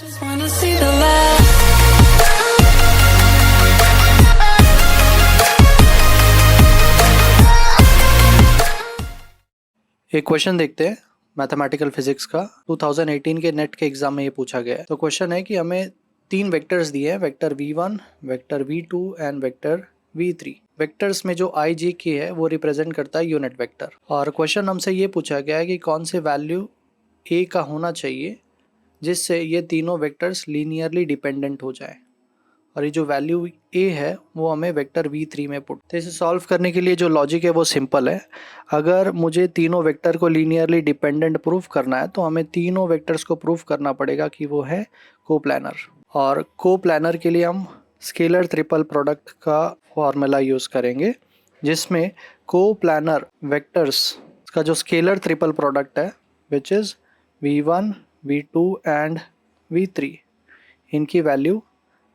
Just wanna see the light. एक question देखते हैं मैथमेटिकल फिजिक्स का 2018 के नेट के एग्जाम में ये पूछा गया है। तो क्वेश्चन है कि हमें 3 वेक्टर्स दिए हैं, vector v1, vector v2 and vector v3। Vectors में जो i j k है वो रिप्रेजेंट करता है यूनिट वेक्टर। और क्वेश्चन हमसे ये पूछा गया है कि कौन से वैल्यू a का होना चाहिए जिससे ये तीनों वेक्टर्स लीनियरली डिपेंडेंट हो जाए। और ये जो वैल्यू a है वो हमें वेक्टर v3 में पुट। तो इसे सॉल्व करने के लिए जो लॉजिक है वो सिंपल है। अगर मुझे तीनों वेक्टर को लीनियरली डिपेंडेंट प्रूफ करना है तो हमें तीनों वेक्टर्स को प्रूफ करना पड़ेगा कि वो है कोप्लानर। और कोप्लानर के लिए हम स्केलर ट्रिपल प्रोडक्ट का फॉर्मूला यूज़ करेंगे, जिसमें कोप्लानर वेक्टर्स का जो स्केलर ट्रिपल प्रोडक्ट है which is v1, v2 and v3, इनकी वैल्यू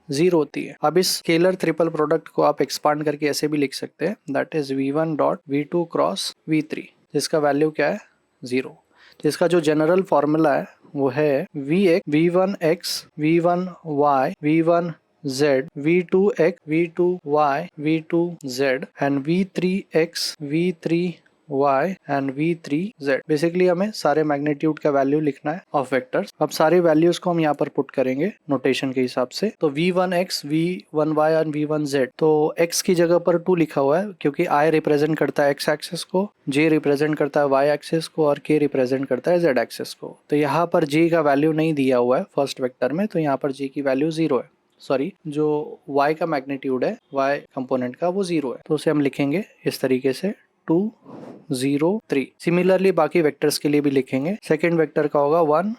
0 होती है। अब इस स्केलर ट्रिपल प्रोडक्ट को आप एक्सपांड करके ऐसे भी लिख सकते हैं, that is v1 dot v2 cross v3, जिसका वैल्यू क्या है 0। जिसका जो जनरल फॉर्मूला है वो है v1x v1y v1z v2x v2y v2z and v3x v3y and v3z। Basically हमें सारे मैग्नीट्यूड का वैल्यू लिखना है ऑफ वेक्टर्स। अब सारे वैल्यूज को हम यहाँ पर पुट करेंगे नोटेशन के हिसाब से। तो v1x v1y एंड v1z, तो x की जगह पर 2 लिखा हुआ है क्योंकि i रिप्रेजेंट करता है x एक्सिस को, j रिप्रेजेंट करता है y एक्सिस को और k रिप्रेजेंट करता है z एक्सिस को। तो यहाँ पर j का वैल्यू नहीं दिया हुआ है फर्स्ट वेक्टर में, तो यहाँ पर j की वैल्यू 0 है। सॉरी, जो y का मैग्नीट्यूड है y कंपोनेंट का वो 0 है, तो उसे हम लिखेंगे इस तरीके से 2 0 3। सिमिलरली बाकी वेक्टर्स के लिए भी लिखेंगे। सेकेंड वेक्टर का होगा 1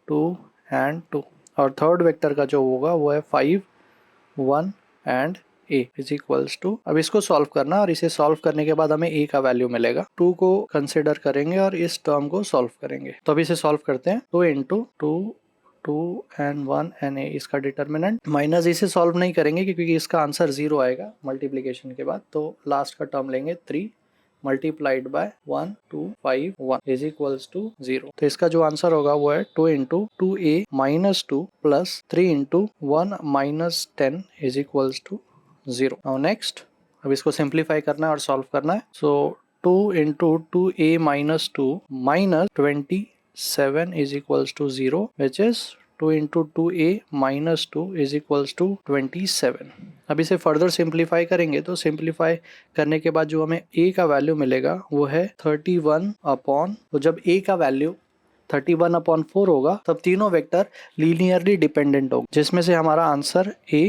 2 एंड 2, और थर्ड वेक्टर का जो होगा वो है 5 1 and a is equals to. अब इसको सॉल्व करना, और इसे सॉल्व करने के बाद हमें a का वैल्यू मिलेगा। 2 को कंसिडर करेंगे और इस टर्म को सॉल्व करेंगे। तो अब इसे सॉल्व करते हैं। 2 इंटू 2 2 एंड 1 एंड a इसका डिटर्मिनेंट। माइनस इसे सॉल्व नहीं करेंगे क्योंकि इसका आंसर 0 आएगा मल्टीप्लीकेशन के बाद, तो लास्ट का टर्म लेंगे 3 multiplied by 1 2 5 1 is equals to 0। तो इसका जो आंसर होगा वो है 2 into 2a minus 2 plus 3 into 1 minus 10 is equals to 0। Now next, अब इसको सिंप्लीफाई करना है और सॉल्व करना है। So 2 into 2a minus 2 minus 27 is equals to 0, which is 2 into 2a minus 2 is equals to 27। अब इसे फर्दर सिंप्लीफाई करेंगे, तो सिंप्लीफाई करने के बाद जो हमें a का वैल्यू मिलेगा वो है 31 अपॉन, तो जब a का वैल्यू 31 अपॉन 4 होगा तब तीनों वेक्टर लीनियरली डिपेंडेंट होगा, जिसमें से हमारा आंसर a